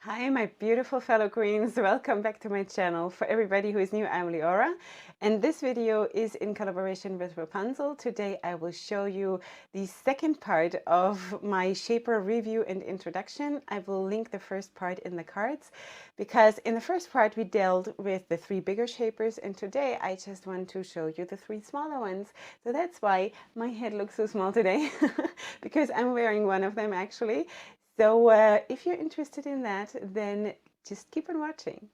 Hi, my beautiful fellow queens. Welcome back to my channel. For everybody who is new, I'm Leorah, and this video is in collaboration with Wrapunzel. Today I will show you the second part of my shaper review and introduction. I will link the first part in the cards because in the first part we dealt with the three bigger shapers, and today I just want to show you the three smaller ones. So that's why my head looks so small today because I'm wearing one of them actually. So if you're interested in that, then just keep on watching.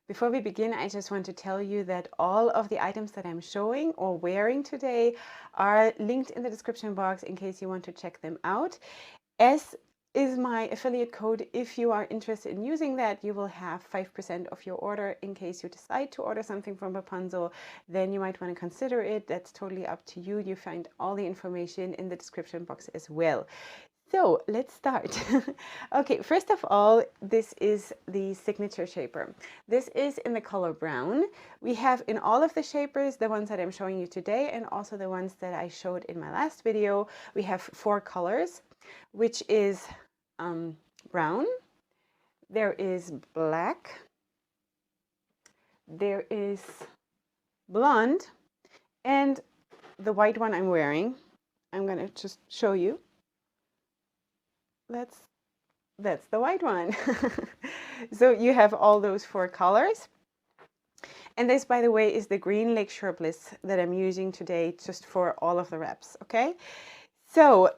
Before we begin, I just want to tell you that all of the items that I'm showing or wearing today are linked in the description box in case you want to check them out. As is my affiliate code. If you are interested in using that, you will have 5% of your order. In case you decide to order something from Wrapunzel, then you might want to consider it. That's totally up to you. You find all the information in the description box as well. So let's start. Okay, first of all, this is the signature shaper. This is in the color brown. We have in all of the shapers, the ones that I'm showing you today and also the ones that I showed in my last video, we have 4 colors, which is brown, there is black, there is blonde, and the white one I'm wearing, I'm going to just show you. That's the white one. So you have all those 4 colors. And this, by the way, is the green Lakeshore Bliss that I'm using today just for all of the wraps, okay? So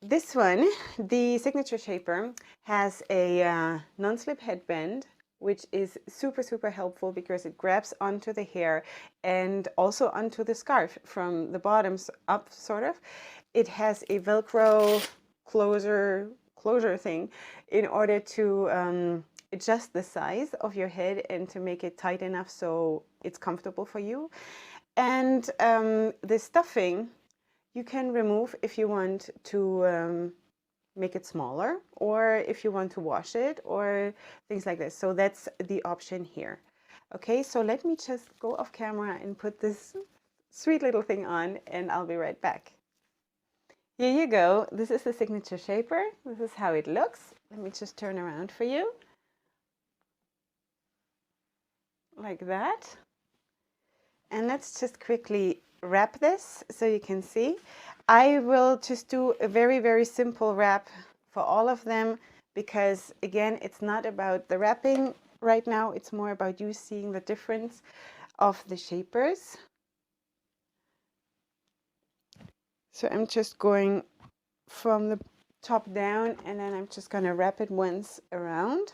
this one, the signature shaper, has a non-slip headband, which is super helpful because it grabs onto the hair and also onto the scarf from the bottoms up, sort of. It has a Velcro closure thing in order to adjust the size of your head and to make it tight enough so it's comfortable for you. And the stuffing you can remove if you want to make it smaller, or if you want to wash it, or things like this. So that's the option here. Okay, so let me just go off camera and put this sweet little thing on, and I'll be right back. Here you go. This is the signature shaper. This is how it looks. Let me just turn around for you. Like that. And let's just quickly wrap this so you can see. I will just do a very simple wrap for all of them because, again, it's not about the wrapping right now. It's more about you seeing the difference of the shapers. So I'm just going from the top down, and then I'm just going to wrap it once around.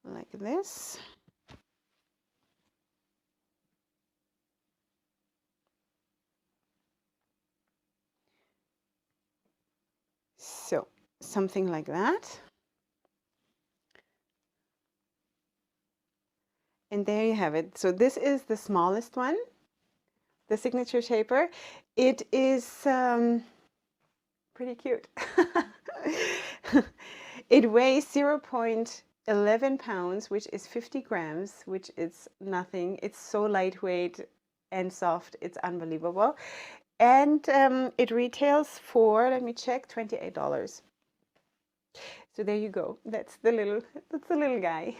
Like this. So something like that. And there you have it. So this is the smallest one, the signature shaper. It is pretty cute. It weighs 0.11 pounds, which is 50 grams, which is nothing. It's so lightweight and soft. It's unbelievable. And it retails for, let me check, $28. So there you go. That's the little guy.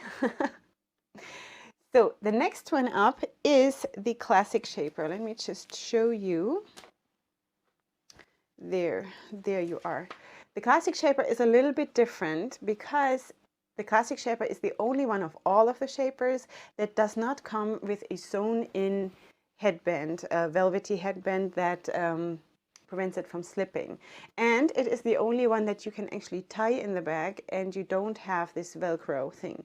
So the next one up is the classic shaper. Let me just show you. There you are. The classic shaper is a little bit different because the classic shaper is the only one of all of the shapers that does not come with a sewn-in headband, a velvety headband that prevents it from slipping. And it is the only one that you can actually tie in the bag and you don't have this Velcro thing.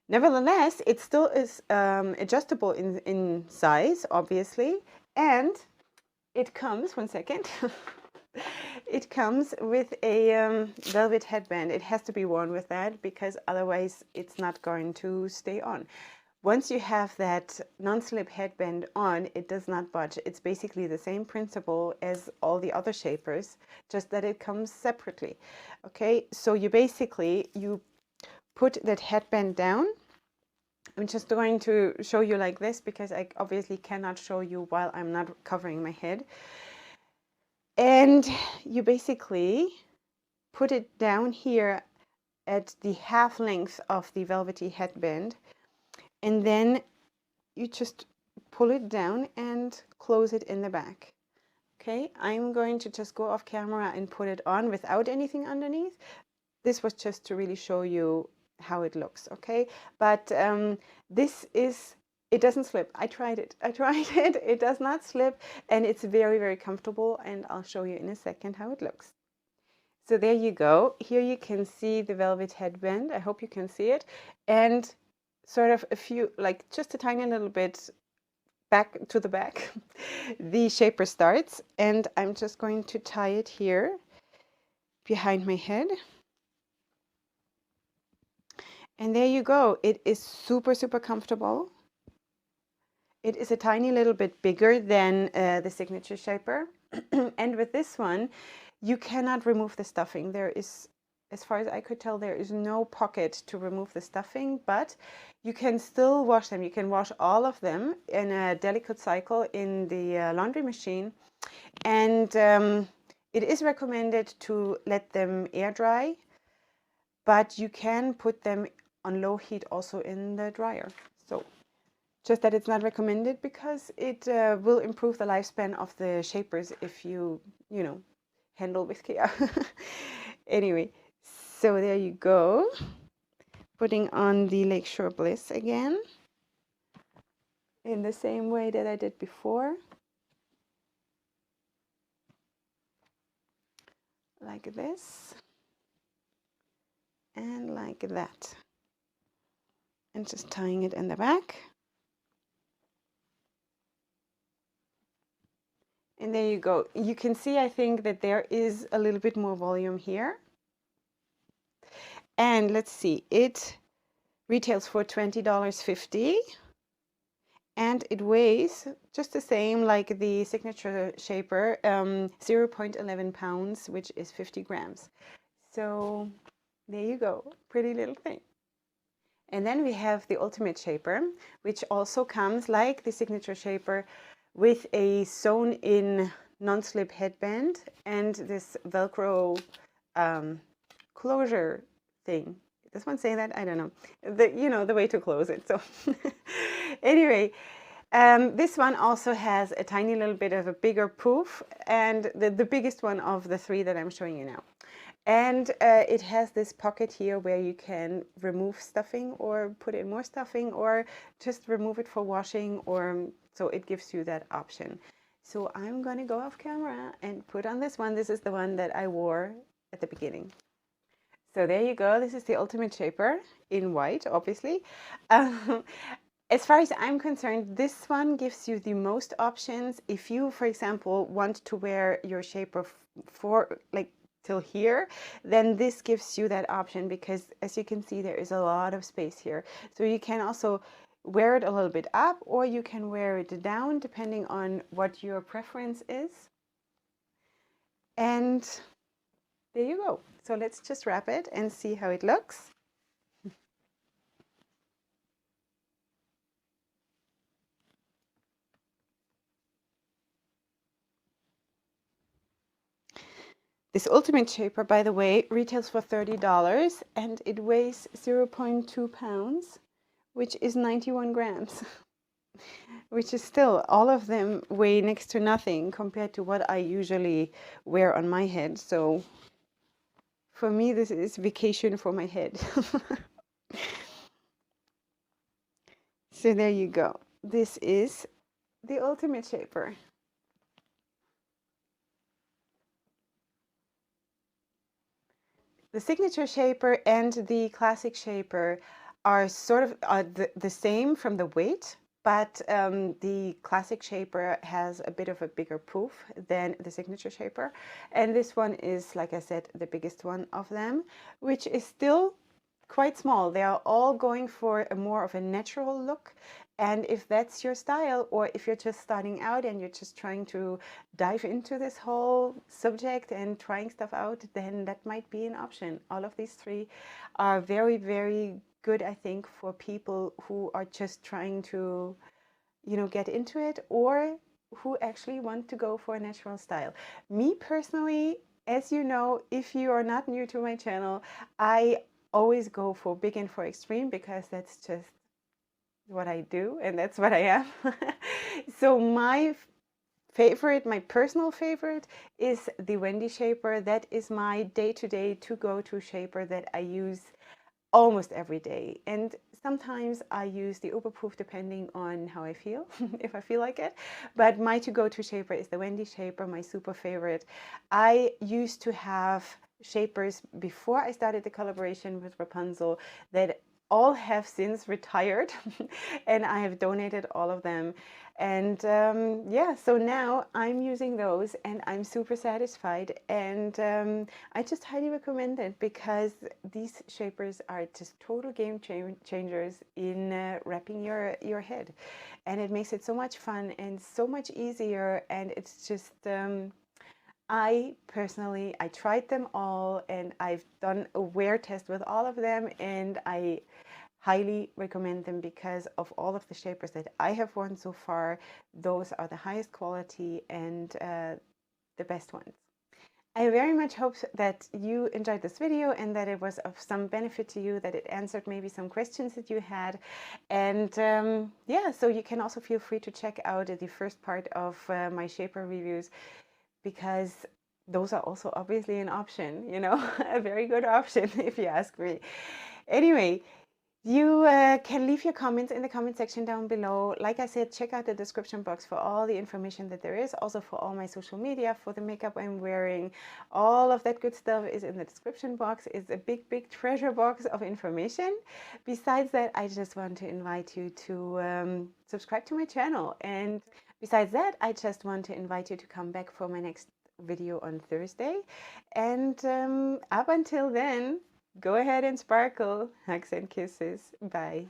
Nevertheless, it still is adjustable in size, obviously, and it comes, one second, it comes with a velvet headband. It has to be worn with that because otherwise it's not going to stay on. Once you have that non-slip headband on, it does not budge. It's basically the same principle as all the other shapers, just that it comes separately. Okay, so you put that headband down I'm just going to show you like this because I obviously cannot show you while I'm not covering my head. And you basically put it down here at the half length of the velvety headband, and then you just pull it down and close it in the back. Okay, I'm going to just go off camera and put it on without anything underneath. This was just to really show you how it looks, okay? But this is, it doesn't slip. I tried it. It does not slip, and it's very, very comfortable, and I'll show you in a second how it looks. So there you go. Here you can see the velvet headband. I hope you can see it. And sort of a few, like just a tiny little bit back to the back, the shaper starts, and I'm just going to tie it here behind my head. And there you go. It is super, super comfortable. It is a tiny little bit bigger than the signature shaper. And with this one, you cannot remove the stuffing. There is, as far as I could tell, there is no pocket to remove the stuffing, but you can still wash them. You can wash all of them in a delicate cycle in the laundry machine. And it is recommended to let them air dry, but you can put them on low heat also in the dryer. So just that it's not recommended because it will improve the lifespan of the shapers if you know, handle with care. Anyway, so there you go. Putting on the Lakeshore Bliss again in the same way that I did before. Like this. And like that. And just tying it in the back. And there you go. You can see, I think, that there is a little bit more volume here. And let's see, it retails for $20.50. And it weighs just the same like the signature shaper, 0.11 pounds, which is 50 grams. So there you go, pretty little thing. And then we have the ultimate shaper, which also comes like the signature shaper with a sewn-in non-slip headband and this Velcro closure thing. Does one say that? I don't know. You know, the way to close it. So anyway, this one also has a tiny little bit of a bigger poof, and the biggest one of the three that I'm showing you now. And it has this pocket here where you can remove stuffing or put in more stuffing or just remove it for washing, or so it gives you that option. So I'm going to go off camera and put on this one. This is the one that I wore at the beginning. So there you go. This is the ultimate shaper in white, obviously. As far as I'm concerned, this one gives you the most options. If you, for example, want to wear your shaper for like till here, then this gives you that option because, as you can see, there is a lot of space here. So you can also wear it a little bit up, or you can wear it down depending on what your preference is. And there you go. So let's just wrap it and see how it looks. This ultimate shaper, by the way, retails for $30 and it weighs 0.2 pounds, which is 91 grams, which is still, all of them weigh next to nothing compared to what I usually wear on my head. So for me, this is vacation for my head. So there you go. This is the ultimate shaper. The signature shaper and the classic shaper are sort of the same from the weight, but the classic shaper has a bit of a bigger poof than the signature shaper. And this one is, like I said, the biggest one of them, which is still quite small. They are all going for a more of a natural look. And if that's your style, or if you're just starting out and you're just trying to dive into this whole subject and trying stuff out, then that might be an option. All of these three are very, very good, I think, for people who are just trying to, you know, get into it, or who actually want to go for a natural style. Me personally, as you know, if you are not new to my channel, I always go for big and for extreme, because that's just what I do and that's what I am. So my favorite, my personal favorite, is the Wendy shaper. That is my day-to-day to-go-to shaper that I use almost every day. And sometimes I use the Uber Pouf depending on how I feel, if I feel like it. But my to-go-to shaper is the Wendy shaper, my super favorite. I used to have shapers before I started the collaboration with Wrapunzel that all have since retired, and I have donated all of them. And yeah, so now I'm using those and I'm super satisfied, and I just highly recommend it, because these shapers are just total game changers in wrapping your head, and it makes it so much fun and so much easier. And it's just I personally, I tried them all, and I've done a wear test with all of them, and I highly recommend them, because of all of the shapers that I have worn so far, those are the highest quality and the best ones. I very much hope that you enjoyed this video and that it was of some benefit to you, that it answered maybe some questions that you had. And yeah, so you can also feel free to check out the first part of my shaper reviews, because those are also obviously an option, you know, a very good option if you ask me. Anyway, you can leave your comments in the comment section down below. Like I said, check out the description box for all the information that there is, also for all my social media, for the makeup I'm wearing. All of that good stuff is in the description box. It's a big, big treasure box of information. Besides that, I just want to invite you to subscribe to my channel. And besides that, I just want to invite you to come back for my next video on Thursday. And up until then, go ahead and sparkle. Hugs and kisses. Bye.